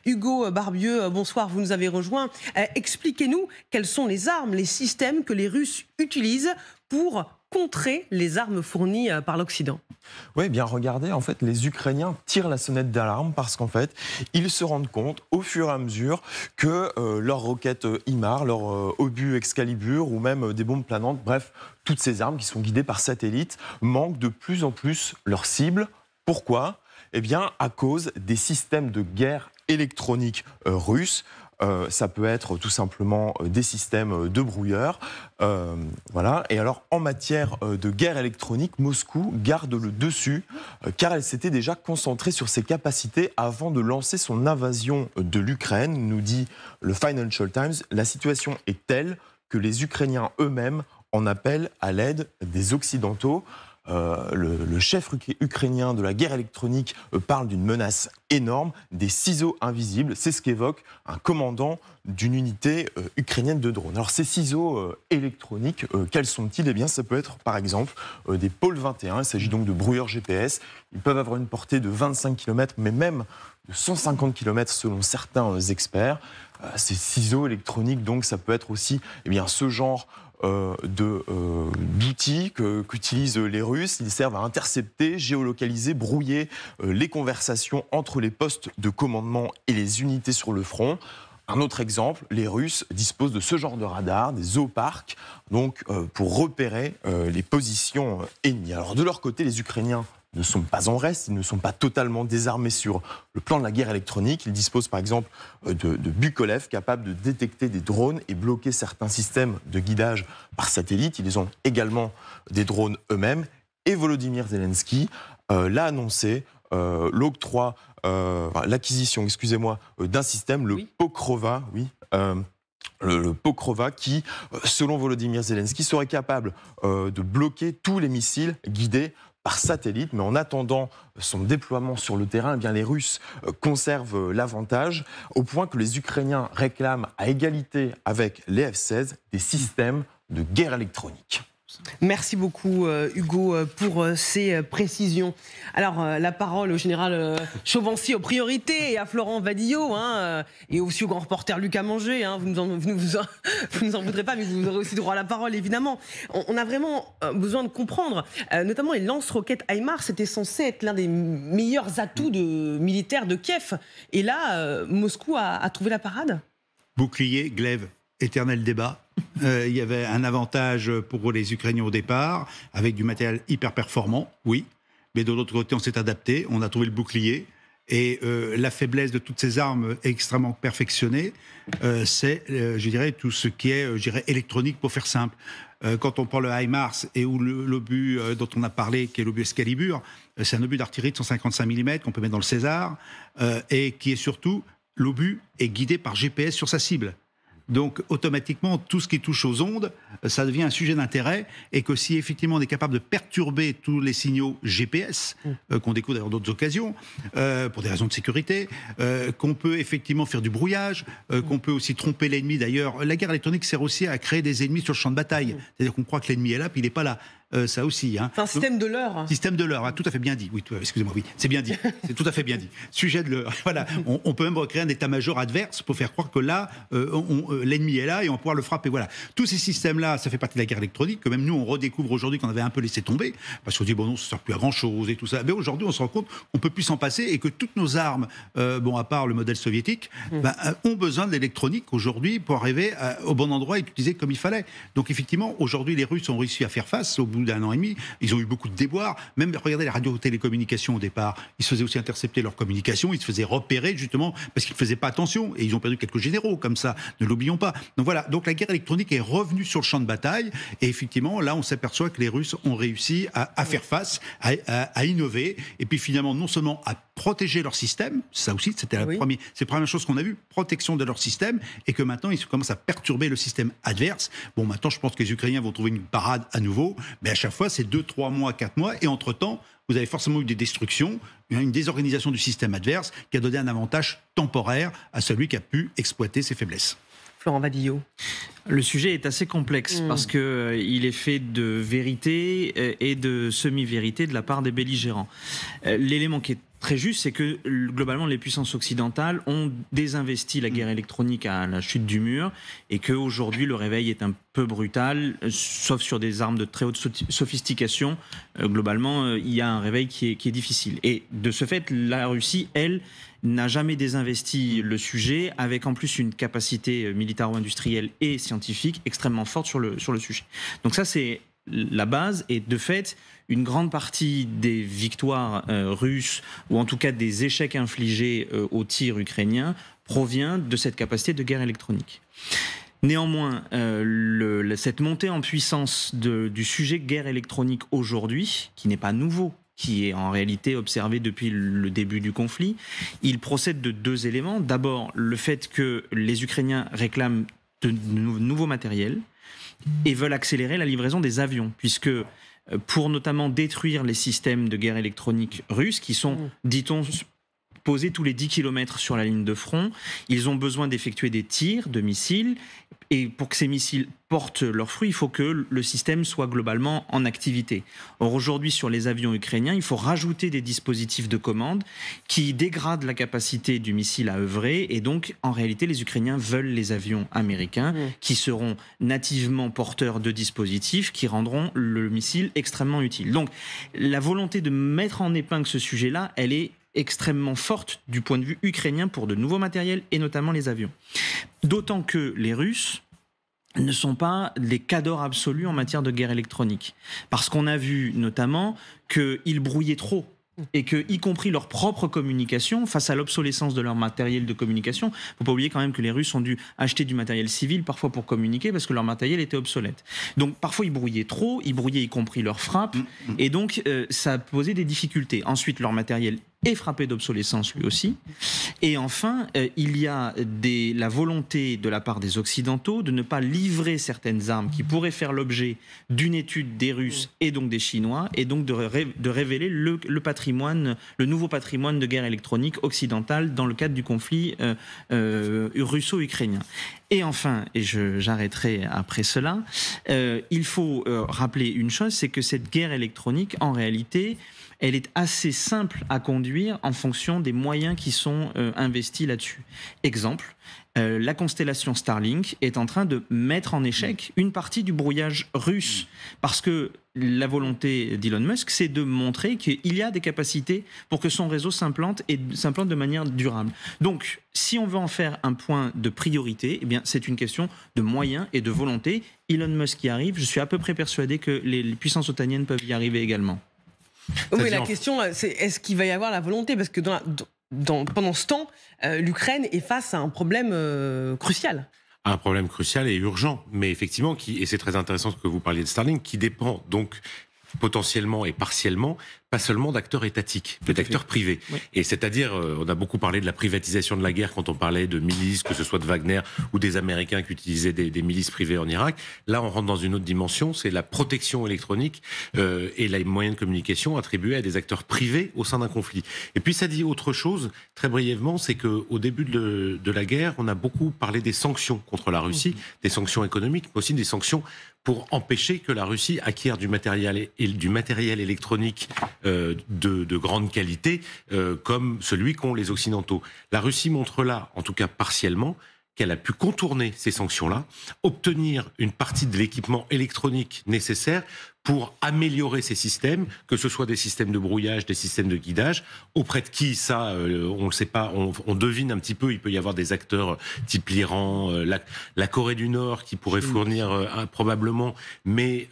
Hugo Barbieux, bonsoir, vous nous avez rejoint. Expliquez-nous quelles sont les armes, les systèmes que les Russes utilisent pour contrer les armes fournies par l'Occident. Oui, bien regardez, en fait, les Ukrainiens tirent la sonnette d'alarme parce qu'en fait, ils se rendent compte au fur et à mesure que leurs roquettes HIMARS, leurs obus Excalibur ou même des bombes planantes, bref, toutes ces armes qui sont guidées par satellite, manquent de plus en plus leur cible. Pourquoi ? Eh bien, à cause des systèmes de guerre électronique russes. Ça peut être tout simplement des systèmes de brouilleurs. Voilà. Et alors, en matière de guerre électronique, Moscou garde le dessus, car elle s'était déjà concentrée sur ses capacités avant de lancer son invasion de l'Ukraine, nous dit le Financial Times. La situation est telle que les Ukrainiens eux-mêmes en appellent à l'aide des Occidentaux. Le chef ukrainien de la guerre électronique parle d'une menace énorme, des ciseaux invisibles. C'est ce qu'évoque un commandant d'une unité ukrainienne de drones. Alors ces ciseaux électroniques, quels sont-ils ? Eh bien, ça peut être par exemple des pôles 21. Il s'agit donc de brouilleurs GPS. Ils peuvent avoir une portée de 25 km, mais même de 150 km selon certains experts. Ces ciseaux électroniques, donc, ça peut être aussi ce genre d'outils qu'utilisent les Russes. Ils servent à intercepter, géolocaliser, brouiller les conversations entre les postes de commandement et les unités sur le front. Un autre exemple, les Russes disposent de ce genre de radar, des zooparks, donc pour repérer les positions ennemies. Alors de leur côté, les Ukrainiens ne sont pas en reste, ils ne sont pas totalement désarmés sur le plan de la guerre électronique. Ils disposent par exemple de Bukolev, capable de détecter des drones et bloquer certains systèmes de guidage par satellite. Ils ont également des drones eux-mêmes. Et Volodymyr Zelensky l'a annoncé, l'acquisition, d'un système, le Pokrova, le Pokrova, qui, selon Volodymyr Zelensky, serait capable de bloquer tous les missiles guidés par satellite. Mais en attendant son déploiement sur le terrain, eh bien, les Russes conservent l'avantage, au point que les Ukrainiens réclament à égalité avec les F-16 des systèmes de guerre électronique. Merci beaucoup Hugo pour ces précisions. Alors la parole au général Chauvency aux priorités et à Florent Vadillo et aussi au grand reporter Lucas Manger. Vous nous en voudrez pas, mais vous aurez aussi droit à la parole évidemment. On a vraiment besoin de comprendre, notamment les lance-roquettes HIMARS, c'était censé être l'un des meilleurs atouts militaires de Kiev. Et là, Moscou a trouvé la parade. Bouclier, glaive, éternel débat. Il y avait un avantage pour les Ukrainiens au départ, avec du matériel hyper performant, oui. Mais de l'autre côté, on s'est adapté, on a trouvé le bouclier. Et la faiblesse de toutes ces armes extrêmement perfectionnées, c'est, je dirais, tout ce qui est, électronique, pour faire simple. Quand on prend le HIMARS et ou l'obus dont on a parlé, qui est l'obus Excalibur, c'est un obus d'artillerie de 155 mm qu'on peut mettre dans le César, et qui est surtout, l'obus est guidé par GPS sur sa cible. Donc, automatiquement, tout ce qui touche aux ondes, ça devient un sujet d'intérêt, et que si effectivement on est capable de perturber tous les signaux GPS, qu'on découvre dans d'autres occasions, pour des raisons de sécurité, qu'on peut effectivement faire du brouillage, qu'on peut aussi tromper l'ennemi. D'ailleurs, la guerre électronique sert aussi à créer des ennemis sur le champ de bataille. C'est-à-dire qu'on croit que l'ennemi est là, puis il n'est pas là. Ça aussi. C'est un système de l'heure. Système de l'heure, tout à fait bien dit. Oui, excusez-moi, oui, c'est bien dit. C'est tout à fait bien dit. Sujet de l'heure. Voilà, on peut même recréer un état-major adverse pour faire croire que là, l'ennemi est là et on va pouvoir le frapper. Voilà. Tous ces systèmes-là, ça fait partie de la guerre électronique, que même nous, on redécouvre aujourd'hui qu'on avait un peu laissé tomber, parce qu'on dit, bon, non, ça ne sert plus à grand-chose et tout ça. Mais aujourd'hui, on se rend compte qu'on ne peut plus s'en passer et que toutes nos armes, à part le modèle soviétique, ont besoin de l'électronique aujourd'hui pour arriver au bon endroit et l'utiliser comme il fallait. Donc, effectivement, aujourd'hui, les Russes ont réussi à faire face au bout d'un an et demi. Ils ont eu beaucoup de déboires. Même, regardez les radio-télécommunications au départ. Ils se faisaient aussi intercepter leurs communications. Ils se faisaient repérer, justement, parce qu'ils ne faisaient pas attention. Et ils ont perdu quelques généraux, comme ça. Ne l'oublions pas. Donc voilà. Donc la guerre électronique est revenue sur le champ de bataille. Et effectivement, là, on s'aperçoit que les Russes ont réussi à faire face, à innover. Et puis finalement, non seulement à protéger leur système, ça aussi, c'était c'est la première chose qu'on a vue, protection de leur système, et que maintenant, ils commencent à perturber le système adverse. Bon, maintenant, je pense que les Ukrainiens vont trouver une parade à nouveau, mais à chaque fois, c'est 2, 3 mois, 4 mois, et entre-temps, vous avez forcément eu des destructions, une désorganisation du système adverse qui a donné un avantage temporaire à celui qui a pu exploiter ses faiblesses. Florent Vadillo. Le sujet est assez complexe parce que il est fait de vérité et de semi-vérité de la part des belligérants. L'élément qui est très juste, c'est que globalement les puissances occidentales ont désinvesti la guerre électronique à la chute du mur et qu'aujourd'hui le réveil est un peu brutal, sauf sur des armes de très haute sophistication. Globalement, il y a un réveil qui est difficile. Et de ce fait, la Russie, elle, n'a jamais désinvesti le sujet, avec en plus une capacité militaro-industrielle et scientifique extrêmement forte sur le sujet. Donc ça, c'est la base, et de fait, une grande partie des victoires russes, ou en tout cas des échecs infligés aux tirs ukrainiens, provient de cette capacité de guerre électronique. Néanmoins, cette montée en puissance du sujet guerre électronique aujourd'hui, qui n'est pas nouveau, qui est en réalité observé depuis le début du conflit, il procède de deux éléments. D'abord, le fait que les Ukrainiens réclament de nouveaux matériels et veulent accélérer la livraison des avions, puisque pour notamment détruire les systèmes de guerre électronique russes, qui sont, dit-on, posés tous les 10 km sur la ligne de front, ils ont besoin d'effectuer des tirs de missiles, et pour que ces missiles portent leurs fruits, il faut que le système soit globalement en activité. Or, aujourd'hui, sur les avions ukrainiens, il faut rajouter des dispositifs de commande qui dégradent la capacité du missile à œuvrer, et donc, en réalité, les Ukrainiens veulent les avions américains qui seront nativement porteurs de dispositifs qui rendront le missile extrêmement utile. Donc, la volonté de mettre en épingle ce sujet-là, elle est extrêmement forte du point de vue ukrainien pour de nouveaux matériels et notamment les avions. D'autant que les Russes ne sont pas les cadors absolus en matière de guerre électronique. Parce qu'on a vu notamment qu'ils brouillaient trop et que, y compris leur propre communication, face à l'obsolescence de leur matériel de communication, il ne faut pas oublier quand même que les Russes ont dû acheter du matériel civil parfois pour communiquer parce que leur matériel était obsolète. Donc parfois ils brouillaient trop, ils brouillaient y compris leurs frappes, et donc ça posait des difficultés. Ensuite, leur matériel est frappé d'obsolescence lui aussi. Et enfin, il y a la volonté de la part des Occidentaux de ne pas livrer certaines armes qui pourraient faire l'objet d'une étude des Russes et donc des Chinois, et donc de révéler le nouveau patrimoine de guerre électronique occidentale dans le cadre du conflit russo-ukrainien. Et enfin, et j'arrêterai après cela, il faut rappeler une chose, c'est que cette guerre électronique, en réalité, elle est assez simple à conduire en fonction des moyens qui sont investis là-dessus. Exemple, la constellation Starlink est en train de mettre en échec une partie du brouillage russe, parce que la volonté d'Elon Musk, c'est de montrer qu'il y a des capacités pour que son réseau s'implante, et s'implante de manière durable. Donc, si on veut en faire un point de priorité, eh bien, c'est une question de moyens et de volonté. Elon Musk y arrive, je suis à peu près persuadé que les puissances otaniennes peuvent y arriver également. Oui, la question, c'est est-ce qu'il va y avoir la volonté ? Parce que pendant ce temps, l'Ukraine est face à un problème crucial. Un problème crucial et urgent, mais effectivement, et c'est très intéressant ce que vous parliez de Starlink, qui dépend donc potentiellement et partiellement, pas seulement d'acteurs étatiques, mais d'acteurs privés. Oui. Et c'est-à-dire, on a beaucoup parlé de la privatisation de la guerre quand on parlait de milices, que ce soit de Wagner ou des Américains qui utilisaient des milices privées en Irak. Là, on rentre dans une autre dimension, c'est la protection électronique et les moyens de communication attribués à des acteurs privés au sein d'un conflit. Et puis ça dit autre chose, très brièvement, c'est qu'au début de la guerre, on a beaucoup parlé des sanctions contre la Russie, des sanctions économiques, mais aussi des sanctions pour empêcher que la Russie acquiert du matériel électronique de grande qualité, comme celui qu'ont les Occidentaux. La Russie montre là, en tout cas partiellement, qu'elle a pu contourner ces sanctions-là, obtenir une partie de l'équipement électronique nécessaire pour améliorer ces systèmes, que ce soit des systèmes de brouillage, des systèmes de guidage, auprès de qui, ça, on ne sait pas, on devine un petit peu, il peut y avoir des acteurs type l'Iran, la Corée du Nord qui pourraient fournir probablement, mais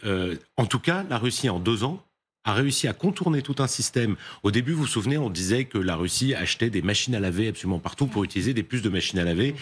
en tout cas, la Russie, en 2 ans, a réussi à contourner tout un système. Au début, vous vous souvenez, on disait que la Russie achetait des machines à laver absolument partout pour utiliser des puces de machines à laver.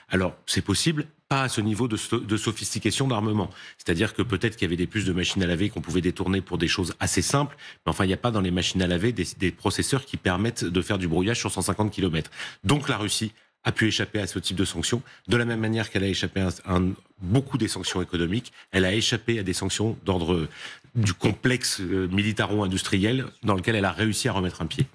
Alors, c'est possible, pas à ce niveau de sophistication d'armement. C'est-à-dire que peut-être qu'il y avait des puces de machines à laver qu'on pouvait détourner pour des choses assez simples, mais enfin, il n'y a pas dans les machines à laver des processeurs qui permettent de faire du brouillage sur 150 km. Donc la Russie a pu échapper à ce type de sanctions, de la même manière qu'elle a échappé à beaucoup des sanctions économiques, elle a échappé à des sanctions d'ordre du complexe militaro-industriel dans lequel elle a réussi à remettre un pied.